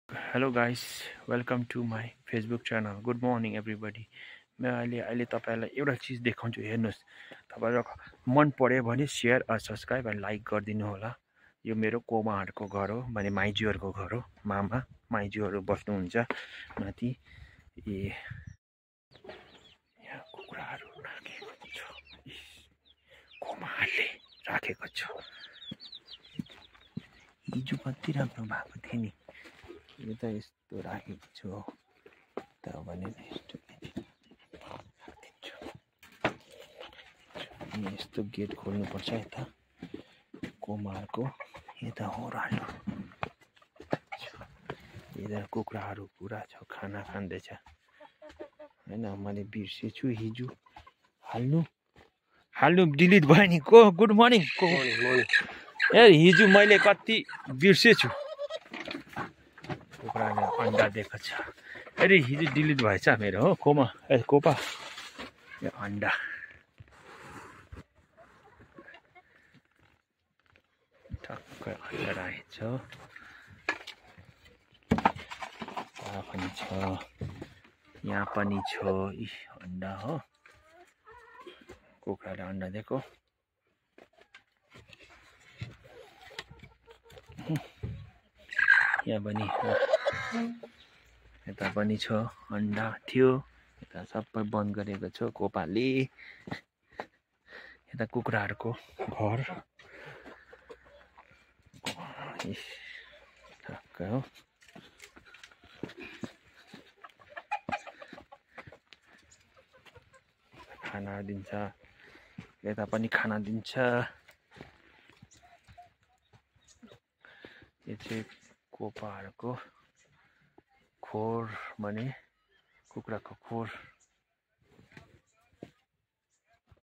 Hello guys, welcome to my Facebook channel. Good morning everybody. म अहिले तपाईँलाई एउटा चिज देखाउँछु, हेर्नुहोस्। तपाईँलाई मन पर्यो भने सेयर र सब्सक्राइब र लाइक गरिदिनु होला। यो मेरो कोमाहरूको घर हो, माने माइजूहरूको घर हो। मामा माइजूहरू बस्नुहुन्छ माथि। यहाँ कुखुराहरू राखेको छ, कोमाहरूले राखेको छ। हिजो कति राम्रो भएको थियो नि। यो त यस्तो राखेको छु हो त भने यस्तो यस्तो गेट खोल्नुपर्छ यता कोमाहरूको। यता ओह्रालो यता कुखुराहरू पुरा छ, खाना खाँदैछ होइन। मैले बिर्सेछु हिजो हाल्नु डिलिट भयो नि। गुड मर्निङ ए, हिजो मैले कति बिर्सेछु। कुखुराले अन्डा दिएको छ। अरे हिजो डिलिट भएछ मेरो हो कोपा यो अन्डा। ठक्कै अन्डा राखेको छ। यहाँ पनि छ, यहाँ पनि छ अन्डा हो। कुखुराले अन्डा दिएको। यहाँ पनि यता पनि छ, अन्डा थियो। यता सबै बन्द गरेको छ कोपाले। यता कुखुराहरूको घर ठक्कै हो। खाना दिन्छ, यता पनि खाना दिन्छ। यो चाहिँ कोपाहरूको खोर भने कुखुराको खोर।